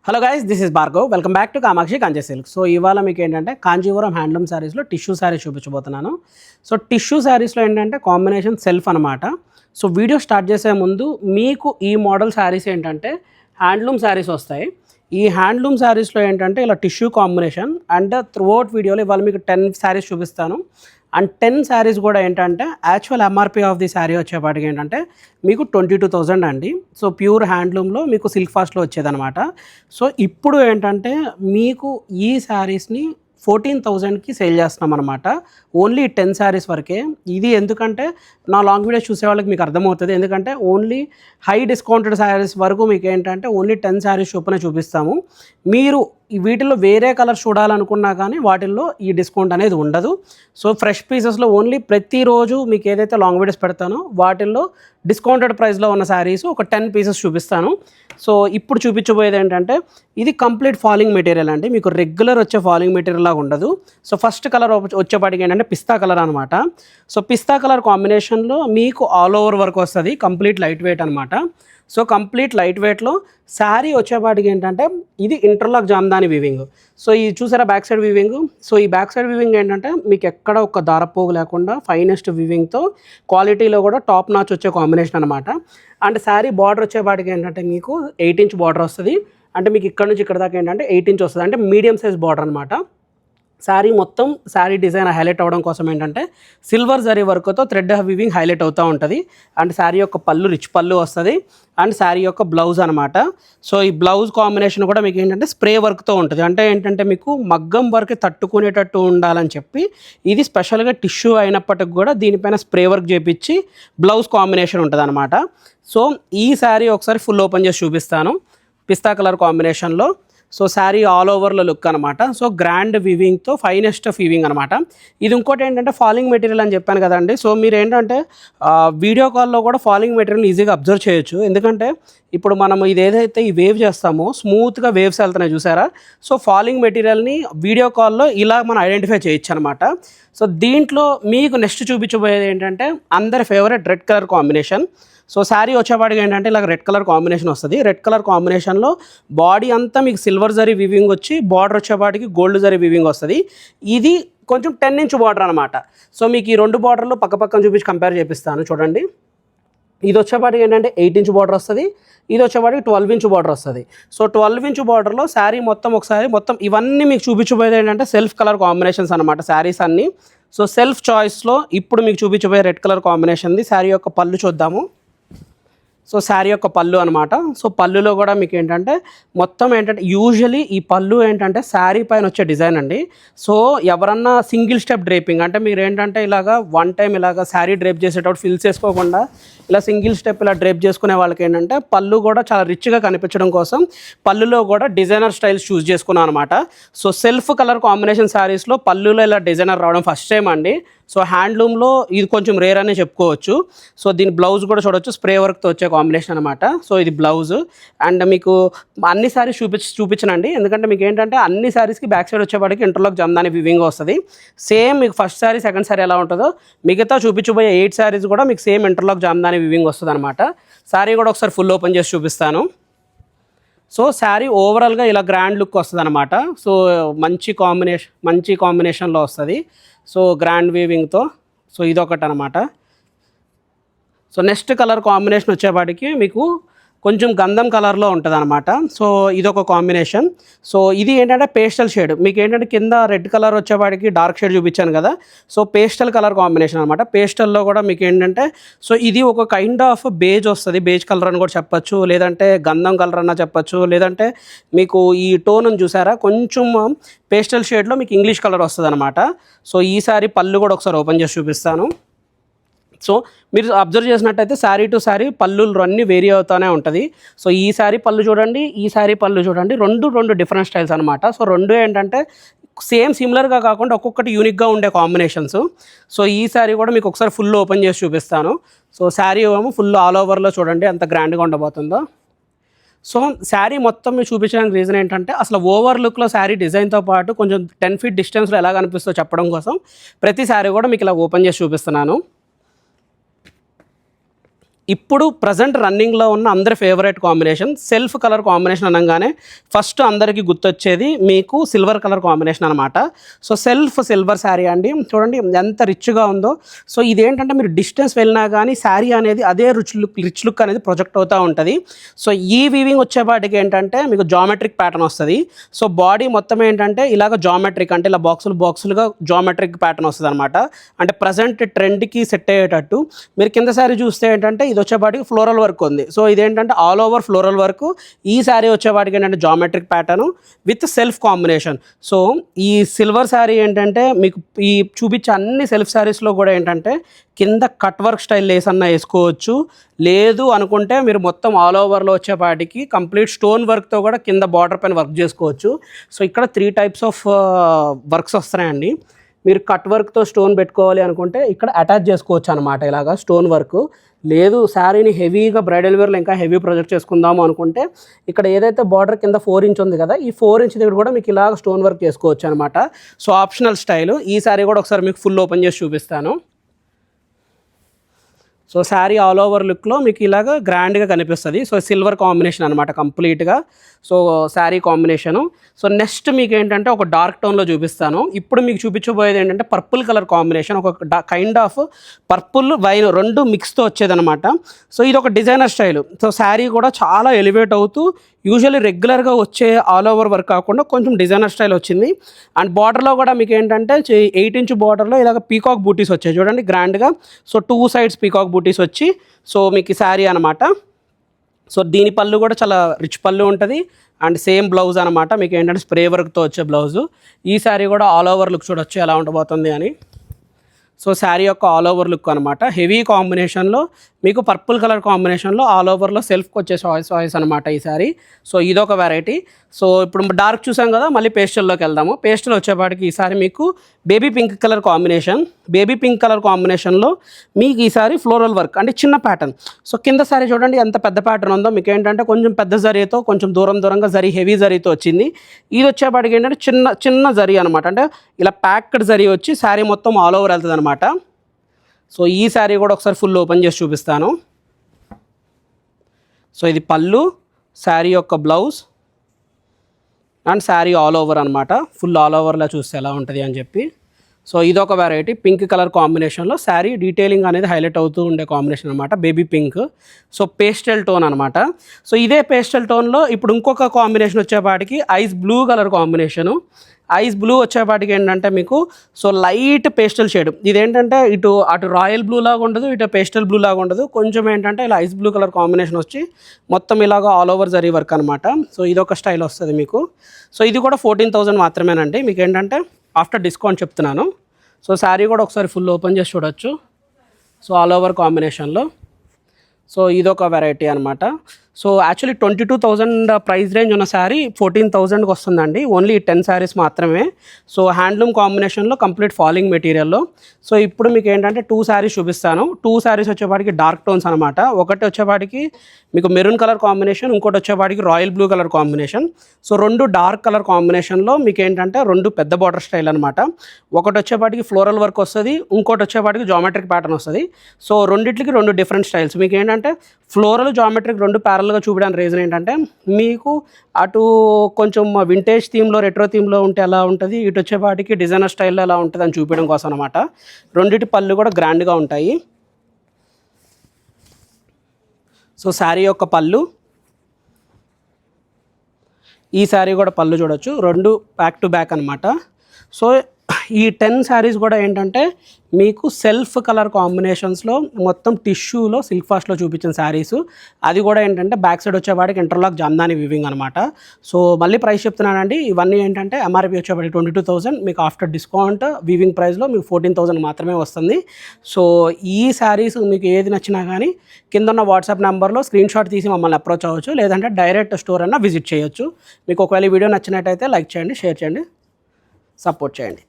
Hello guys, this is Bhargav. Welcome back to Kamakshi Kanchi silk. So ఇవాళ మీకు ఏంటంటే కాంచీవరం హ్యాండ్లూమ్ శారీస్లో టిష్యూ శారీస్ చూపించబోతున్నాను. సో టిష్యూ శారీస్లో ఏంటంటే కాంబినేషన్ సెల్ఫ్ అనమాట. సో వీడియో స్టార్ట్ చేసే ముందు మీకు ఈ మోడల్ శారీస్ ఏంటంటే హ్యాండ్లూమ్ శారీస్ వస్తాయి. ఈ హ్యాండ్లూమ్ శారీస్లో ఏంటంటే ఇలా టిష్యూ కాంబినేషన్ అండ్ త్రూఅవుట్ వీడియోలో ఇవాళ మీకు 10 శారీస్ చూపిస్తాను. అండ్ 10 శారీస్ కూడా ఏంటంటే actual MRP of the sari వచ్చేపాటికి ఏంటంటే మీకు 22,000 అండి. సో ప్యూర్ హ్యాండ్లూమ్లో మీకు సిల్క్ ఫాస్ట్లో వచ్చేదనమాట. సో ఇప్పుడు ఏంటంటే మీకు ఈ శారీస్ని 14,000కి సేల్ చేస్తున్నాం అనమాట. ఓన్లీ 10 శారీస్ వరకే. ఇది ఎందుకంటే నా లాంగ్ వీడియోస్ చూసే వాళ్ళకి మీకు అర్థమవుతుంది. ఎందుకంటే ఓన్లీ హై డిస్కౌంటెడ్ శారీస్ వరకు మీకు ఏంటంటే ఓన్లీ 10 శారీస్ చొప్పున చూపిస్తాము. మీరు వీటిల్లో వేరే కలర్ చూడాలనుకున్నా కానీ వాటిల్లో ఈ డిస్కౌంట్ అనేది ఉండదు. సో ఫ్రెష్ పీసెస్లో ఓన్లీ ప్రతిరోజు మీకు ఏదైతే లాంగ్ వీడియోస్ పెడతానో వాటిల్లో డిస్కౌంటెడ్ ప్రైస్లో ఉన్న శారీస్ ఒక 10 పీసెస్ చూపిస్తాను. సో ఇప్పుడు చూపించబోయేది ఏంటంటే ఇది కంప్లీట్ ఫాలింగ్ మెటీరియల్ అండి. మీకు రెగ్యులర్ వచ్చే ఫాలింగ్ మెటీరియల్ లాగా ఉండదు. సో ఫస్ట్ కలర్ వచ్చేపాటికి ఏంటంటే పిస్తా కలర్ అనమాట. సో పిస్తా కలర్ కాంబినేషన్లో మీకు ఆల్ ఓవర్ వర్క్ వస్తుంది. కంప్లీట్ లైట్ వెయిట్ అనమాట. సో కంప్లీట్ లైట్ వెయిట్లో శారీ వచ్చేపాటికి ఏంటంటే ఇది ఇంటర్లాక్ జామ్దాని వీవింగ్. సో ఇది చూసారా బ్యాక్ సైడ్ వీవింగ్. సో ఈ బ్యాక్ సైడ్ వీవింగ్ ఏంటంటే మీకు ఎక్కడ ఒక దారపోగు లేకుండా ఫైనెస్ట్ వీవింగ్తో క్వాలిటీలో కూడా టాప్ నాచ్ వచ్చే కాంబినేషన్ అనమాట. అండ్ శారీ బార్డర్ వచ్చేపాటికి ఏంటంటే మీకు 8 ఇంచ్ బార్డర్ వస్తుంది. అంటే మీకు ఇక్కడ నుంచి ఇక్కడ దాకా ఏంటంటే 8 ఇంచ్ వస్తుంది. అంటే మీడియం సైజ్ బార్డర్ అనమాట. శారీ మొత్తం శారీ డిజైన్ హైలైట్ అవ్వడం కోసం ఏంటంటే సిల్వర్ జరీ వర్క్తో థ్రెడ్ వీవింగ్ హైలైట్ అవుతూ ఉంటుంది. అండ్ శారీ యొక్క పళ్ళు రిచ్ పళ్ళు వస్తుంది. అండ్ శారీ యొక్క బ్లౌజ్ అనమాట. సో ఈ బ్లౌజ్ కాంబినేషన్ కూడా మీకు ఏంటంటే స్ప్రే వర్క్తో ఉంటుంది. అంటే ఏంటంటే మీకు మగ్గం వర్క్ తట్టుకునేటట్టు ఉండాలని చెప్పి ఇది స్పెషల్గా టిష్యూ అయినప్పటికి కూడా దీనిపైన స్ప్రే వర్క్ చేపించి బ్లౌజ్ కాంబినేషన్ ఉంటుంది అనమాట. సో ఈ శారీ ఒకసారి ఫుల్ ఓపెన్ చేసి చూపిస్తాను పిస్తా కలర్ కాంబినేషన్లో. సో శారీ ఆల్ ఓవర్లో లుక్ అనమాట. సో గ్రాండ్ వీవింగ్తో ఫైనెస్ట్ వీవింగ్ అనమాట. ఇది ఇంకోటి ఏంటంటే ఫాలింగ్ మెటీరియల్ అని చెప్పాను కదండి. సో మీరు ఏంటంటే వీడియో కాల్లో కూడా ఫాలింగ్ మెటీరియల్ ఈజీగా అబ్జర్వ్ చేయొచ్చు. ఎందుకంటే ఇప్పుడు మనం ఇది ఏదైతే ఈ వేవ్ చేస్తామో స్మూత్గా వేవ్స్ వెళ్తున్నాయి చూసారా. సో ఫాలింగ్ మెటీరియల్ని వీడియో కాల్లో ఇలా మనం ఐడెంటిఫై చేయొచ్చు అనమాట. సో దీంట్లో మీకు నెక్స్ట్ చూపించబోయేది ఏంటంటే అందరి favourite red colour combination. So sari వచ్చేపాటికి ఏంటంటే ఇలా రెడ్ కలర్ కాంబినేషన్ వస్తుంది. రెడ్ కలర్ కాంబినేషన్లో బాడీ అంతా మీకు సిల్వర్ జరీ వీవింగ్ వచ్చి బార్డర్ వచ్చేపాటికి గోల్డ్ జరీ వీవింగ్ వస్తుంది. ఇది కొంచెం 10 ఇంచ్ బార్డర్ అనమాట. సో మీకు ఈ రెండు బార్డర్లు పక్కన చూపించి కంపేర్ చేపిస్తాను చూడండి. ఇది వచ్చేపాటికి ఏంటంటే 8 ఇంచ్ బార్డర్ వస్తుంది. ఇది వచ్చేపాటికి 12 ఇంచ్ బార్డర్ వస్తుంది. సో 12 ఇంచ్ బార్డర్లో శారీ మొత్తం ఇవన్నీ మీకు చూపించబోయేది ఏంటంటే సెల్ఫ్ కలర్ కాంబినేషన్స్ అనమాట శారీస్ అన్నీ. సో సెల్ఫ్ చాయిస్లో ఇప్పుడు మీకు చూపించబోయే రెడ్ కలర్ కాంబినేషన్ది శారీ యొక్క పళ్ళు చూద్దాము. సో శారీ యొక్క పళ్ళు అనమాట. సో పళ్ళులో కూడా మీకు ఏంటంటే మొత్తం ఏంటంటే యూజువలీ ఈ పళ్ళు ఏంటంటే శారీ పైన వచ్చే డిజైన్ అండి. సో ఎవరన్నా సింగిల్ స్టెప్ డ్రేపింగ్ అంటే మీరు ఏంటంటే ఇలాగా వన్ టైం ఇలాగా శారీ డ్రేప్ చేసేటప్పుడు ఫిల్ చేసుకోకుండా ఇలా సింగిల్ స్టెప్ ఇలా డ్రేప్ చేసుకునే వాళ్ళకి ఏంటంటే పళ్ళు కూడా చాలా రిచ్గా కనిపించడం కోసం పళ్ళులో కూడా డిజైనర్ స్టైల్స్ చూస్ చేసుకున్నాను అనమాట. సో సెల్ఫ్ కలర్ కాంబినేషన్ శారీస్లో పళ్ళులో ఇలా డిజైనర్ రావడం ఫస్ట్ టైం అండి. సో హ్యాండ్లూమ్లో ఇది కొంచెం రేర్ అనే చెప్పుకోవచ్చు. సో దీని బ్లౌజ్ కూడా చూడవచ్చు స్ప్రే వర్క్తో వచ్చే కాంబినేషన్ అనమాట. సో ఇది బ్లౌజ్. అండ్ మీకు అన్ని శారీస్ చూపించనండి. ఎందుకంటే మీకు ఏంటంటే అన్ని శారీస్కి బ్యాక్ సైడ్ వచ్చేవాడికి ఇంటర్లాక్ జామ్దాని వీవింగ్ వస్తుంది. సేమ్ మీకు ఫస్ట్ శారీ సెకండ్ శారీ ఎలా ఉంటుందో మిగతా చూపించబోయే 8 శారీస్ కూడా మీకు సేమ్ ఇంటర్లాక్ జామ్దాని వీవింగ్ వస్తుంది అనమాట. శారీ కూడా ఒకసారి ఫుల్ ఓపెన్ చేసి చూపిస్తాను. సో శారీ ఓవరాల్గా ఇలా గ్రాండ్ లుక్ వస్తుంది అనమాట. సో మంచి కాంబినేషన్లో వస్తుంది. సో గ్రాండ్ వీవింగ్తో. సో ఇదొకటి అనమాట. సో నెక్స్ట్ కలర్ కాంబినేషన్ వచ్చేపాటికి మీకు కొంచెం గంధం కలర్లో ఉంటుంది అనమాట. సో ఇదొక కాంబినేషన్. సో ఇది ఏంటంటే పేస్టల్ షేడ్. మీకు ఏంటంటే కింద రెడ్ కలర్ వచ్చేవాడికి డార్క్ షేడ్ చూపించాను కదా. సో పేస్టల్ కలర్ కాంబినేషన్ అనమాట. పేస్టల్లో కూడా మీకు ఏంటంటే సో ఇది ఒక కైండ్ ఆఫ్ బేజ్ వస్తుంది. బేజ్ కలర్ అని కూడా చెప్పచ్చు, లేదంటే గంధం కలర్ అన్న చెప్పచ్చు, లేదంటే మీకు ఈ టోన్ చూసారా కొంచెం పేస్టల్ షేడ్లో మీకు ఇంగ్లీష్ కలర్ వస్తుంది అనమాట. సో ఈసారి పళ్ళు కూడా ఒకసారి ఓపెన్ చేసి చూపిస్తాను. సో మీరు అబ్జర్వ్ చేసినట్టయితే శారీ టు శారీ పళ్ళులు అన్నీ వేరీ అవుతూనే ఉంటుంది. సో ఈ శారీ పళ్ళు చూడండి, ఈ శారీ పళ్ళు చూడండి, రెండు డిఫరెంట్ స్టైల్స్ అనమాట. సో రెండు ఏంటంటే సేమ్ సిమిలర్గా కాకుండా ఒక్కొక్కటి యూనిక్గా ఉండే కాంబినేషన్స్. సో ఈ శారీ కూడా మీకు ఒకసారి ఫుల్ ఓపెన్ చేసి చూపిస్తాను. సో శారీ ఏమో ఫుల్ ఆల్ ఓవర్లో చూడండి ఎంత గ్రాండ్గా ఉండబోతుందో. సో శారీ మొత్తం మీరు చూపించడానికి రీజన్ ఏంటంటే అసలు ఓవర్ లుక్లో శారీ డిజైన్తో పాటు కొంచెం 10 feet డిస్టెన్స్లో ఎలా కనిపిస్తుందో చెప్పడం కోసం ప్రతి శారీ కూడా మీకు ఇలా ఓపెన్ చేసి చూపిస్తున్నాను. ఇప్పుడు ప్రజెంట్ రన్నింగ్లో ఉన్న అందరి favourite combination self colour combination అనగానే ఫస్ట్ అందరికీ గుర్తొచ్చేది మీకు సిల్వర్ కలర్ కాంబినేషన్ అనమాట. సో సిల్వర్ శారీ అండి, చూడండి ఎంత రిచ్గా ఉందో. సో ఇదేంటంటే మీరు డిస్టెన్స్ వెళ్ళినా కానీ శారీ అనేది అదే రిచ్ లుక్ అనేది ప్రొజెక్ట్ అవుతూ ఉంటుంది. సో ఈ వీవింగ్ వచ్చేపాటికి ఏంటంటే మీకు జామెట్రిక్ ప్యాటర్న్ వస్తుంది. సో బాడీ మొత్తం ఏంటంటే ఇలాగ జామెట్రిక్ అంటే ఇలా బాక్సులుగా జామెట్రిక్ ప్యాటర్న్ వస్తుంది అనమాట. అంటే ప్రజెంట్ ట్రెండ్కి సెట్ అయ్యేటట్టు. మీరు కింద శారీ చూస్తే ఏంటంటే ఇది వచ్చేపాటికి ఫ్లోరల్ వర్క్ ఉంది. సో ఇదేంటంటే ఆల్ ఓవర్ ఫ్లోరల్ వర్క్. ఈ శారీ వచ్చేపాటికి ఏంటంటే geometric pattern with self combination. So ఈ సిల్వర్ శారీ ఏంటంటే మీకు ఈ చూపించే అన్ని సెల్ఫ్ శారీస్లో కూడా ఏంటంటే కింద కట్ వర్క్ స్టైల్ లేస్ అన్న వేసుకోవచ్చు. లేదు అనుకుంటే మీరు మొత్తం ఆల్ ఓవర్లో వచ్చేపాటికి కంప్లీట్ స్టోన్ వర్క్తో కూడా కింద బార్డర్ పైన వర్క్ చేసుకోవచ్చు. సో ఇక్కడ 3 టైప్స్ ఆఫ్ వర్క్స్ వస్తున్నాయండి. మీరు కట్ వర్క్తో స్టోన్ పెట్టుకోవాలి అనుకుంటే ఇక్కడ అటాచ్ చేసుకోవచ్చు అనమాట ఇలాగా స్టోన్ వర్క్. లేదు శారీని హెవీగా బ్రైడల్ వేర్లో ఇంకా హెవీ ప్రొజెక్ట్ చేసుకుందాము అనుకుంటే ఇక్కడ ఏదైతే బార్డర్ కింద 4 ఇంచ్ ఉంది కదా, ఈ 4 ఇంచ్ దగ్గర కూడా మీకు ఇలాగ స్టోన్ వర్క్ చేసుకోవచ్చు అనమాట. So optional style. ఈ శారీ కూడా ఒకసారి మీకు ఫుల్ ఓపెన్ చేసి చూపిస్తాను. సో శారీ ఆల్ ఓవర్ లుక్లో మీకు ఇలాగ గ్రాండ్గా కనిపిస్తుంది. సో సిల్వర్ కాంబినేషన్ అనమాట కంప్లీట్గా. So sari combination. So next మీకు ఏంటంటే ఒక డార్క్ టోన్లో చూపిస్తాను. ఇప్పుడు మీకు చూపించబోయేది ఏంటంటే పర్పుల్ కలర్ కాంబినేషన్, ఒక కైండ్ ఆఫ్ పర్పుల్ వైన్ రెండు మిక్స్తో వచ్చేదనమాట. సో ఇది ఒక డిజైనర్ స్టైల్. సో శారీ కూడా చాలా ఎలివేట్ అవుతూ యూజువల్లీ రెగ్యులర్గా వచ్చే ఆల్ ఓవర్ వర్క్ కాకుండా కొంచెం డిజైనర్ స్టైల్ వచ్చింది. అండ్ బార్డర్లో కూడా మీకు ఏంటంటే 8 ఇంచ్ బార్డర్లో ఇలాగ పీకాక్ బూటీస్ వచ్చాయి చూడండి గ్రాండ్గా. సో 2 సైడ్స్ పీకాక్ బూటీస్ వచ్చి సో మీకు ఈ శారీ అనమాట. సో దీని పళ్ళు కూడా చాలా రిచ్ పళ్ళు ఉంటుంది. అండ్ సేమ్ బ్లౌజ్ అనమాట. మీకు ఏంటంటే స్ప్రే వర్క్తో వచ్చే బ్లౌజు. ఈ శారీ కూడా ఆల్ ఓవర్ లుక్ చూడొచ్చు ఎలా ఉండబోతుంది అని. సో శారీ యొక్క ఆల్ ఓవర్ లుక్ అనమాట. హెవీ కాంబినేషన్లో మీకు పర్పుల్ కలర్ కాంబినేషన్లో ఆల్ ఓవర్లో సెల్ఫ్కి వచ్చే చాయిస్ అనమాట ఈ శారీ. సో ఇదొక వెరైటీ. సో ఇప్పుడు డార్క్ చూసాం కదా, మళ్ళీ పేస్టల్లోకి వెళ్దాము. పేస్టల్ వచ్చేపాటికి ఈసారి మీకు baby pink colour combination. Baby pink colour కాంబినేషన్లో మీకు ఈసారి ఫ్లోరల్ వర్క్ అంటే చిన్న ప్యాటర్న్. సో కింద శారీ చూడండి ఎంత పెద్ద ప్యాటర్న్ ఉందో. మీకు ఏంటంటే కొంచెం పెద్ద జరీతో కొంచెం దూరంగా జరీ హెవీ జరీతో వచ్చింది. ఇది వచ్చేపాటికి ఏంటంటే చిన్న జరీ అనమాట. అంటే ఇలా ప్యాక్డ్ జరీ వచ్చి శారీ మొత్తం ఆల్ ఓవర్ వెళ్తుంది అనమాట. సో ఈ శారీ కూడా ఒకసారి ఫుల్ ఓపెన్ చేసి చూపిస్తాను. సో ఇది పళ్ళు, శారీ యొక్క blouse and sari all over అనమాట. ఫుల్ ఆల్ ఓవర్లో చూస్తే ఎలా ఉంటుంది అని చెప్పి. సో ఇదొక వెరైటీ పింక్ కలర్ కాంబినేషన్లో శారీ డీటెయిలింగ్ అనేది హైలైట్ అవుతూ ఉండే కాంబినేషన్ అనమాట. Baby pink. So pastel tone అనమాట. సో ఇదే పేస్టల్ టోన్లో ఇప్పుడు ఇంకొక కాంబినేషన్ వచ్చేపాటికి ice blue colour combination. Ice blue వచ్చేపాటికి ఏంటంటే మీకు సో లైట్ పేస్టల్ షేడ్. ఇదేంటంటే అటు రాయల్ బ్లూ లాగా ఉండదు, ఇటు పేస్టల్ బ్లూ లాగా ఉండదు. కొంచెం ఏంటంటే ఇలా ఐస్ బ్లూ కలర్ కాంబినేషన్ వచ్చి మొత్తం ఇలాగ ఆల్ ఓవర్ జరీ వర్క్ అనమాట. సో ఇదొక స్టైల్ వస్తుంది మీకు. సో ఇది కూడా 14,000 మాత్రమేనండి. మీకు ఏంటంటే ఆఫ్టర్ డిస్కౌంట్ చెప్తున్నాను. సో శారీ కూడా ఒకసారి ఫుల్ ఓపెన్ చేసి చూడొచ్చు. సో ఆల్ ఓవర్ కాంబినేషన్లో. సో ఇదొక వెరైటీ అనమాట. సో యాక్చువల్లీ 22,000 ప్రైస్ రేంజ్ ఉన్న శారీ 14,000కి వస్తుందండి. ఓన్లీ 10 శారీస్ మాత్రమే. సో హ్యాండ్లూమ్ కాంబినేషన్లో కంప్లీట్ ఫాలింగ్ మెటీరియల్లో. సో ఇప్పుడు మీకు ఏంటంటే 2 శారీస్ చూపిస్తాను. 2 శారీస్ వచ్చేపాటికి డార్క్ టోన్స్ అనమాట. ఒకటి వచ్చేపాటికి మీకు మెరూన్ కలర్ కాంబినేషన్, ఇంకోటి వచ్చేపాటికి royal blue colour combination. So 2 dark colour కాంబినేషన్లో మీకు ఏంటంటే 2 పెద్ద బార్డర్ స్టైల్ అనమాట. ఒకటి వచ్చేపాటికి ఫ్లోరల్ వర్క్ వస్తుంది, ఇంకోటి వచ్చేపాటికి జామెట్రిక్ ప్యాటర్న్ వస్తుంది. సో రెండిట్లకి 2 డిఫరెంట్ స్టైల్స్. మీకు ఏంటంటే ఫ్లోరల్ జామెట్రిక్ 2 ప్యారల్గా చూపించడానికి రీజన్ ఏంటంటే మీకు అటు కొంచెం వింటేజ్ థీమ్లో రెట్రో థీమ్లో ఉంటే ఎలా ఉంటుంది, ఇటు వచ్చేపాటికి డిజైనర్ స్టైల్లో ఎలా ఉంటుంది అని చూపించడం కోసం అనమాట. రెండిటి పళ్ళు కూడా గ్రాండ్గా ఉంటాయి. సో శారీ యొక్క పళ్ళు, ఈ శారీ కూడా పళ్ళు చూడొచ్చు. 2 బ్యాక్ టు బ్యాక్ అనమాట. సో ఈ 10 శారీస్ కూడా ఏంటంటే మీకు సెల్ఫ్ కలర్ కాంబినేషన్స్లో మొత్తం టిష్యూలో సిల్క్ ఫాస్ట్లో చూపించిన శారీస్. అది కూడా ఏంటంటే బ్యాక్ సైడ్ వచ్చేవాడికి ఇంటర్లాక్ జామ్దాని వివింగ్ అనమాట. సో మళ్ళీ ప్రైస్ చెప్తున్నానండి. ఇవన్నీ ఏంటంటే ఎంఆర్పి వచ్చేవాడికి 22,000, మీకు ఆఫ్టర్ డిస్కౌంట్ వీవింగ్ ప్రైస్లో మీకు 14,000 మాత్రమే వస్తుంది. సో ఈ శారీస్ మీకు ఏది నచ్చినా కానీ కింద ఉన్న వాట్సాప్ నెంబర్లో స్క్రీన్ షాట్ తీసి మమ్మల్ని అప్రోచ్ అవ్వచ్చు, లేదంటే డైరెక్ట్ స్టోర్ అన్నా విజిట్ చేయొచ్చు. మీకు ఒకవేళ ఈ వీడియో నచ్చినట్టయితే లైక్ చేయండి, షేర్ చేయండి, సపోర్ట్ చేయండి.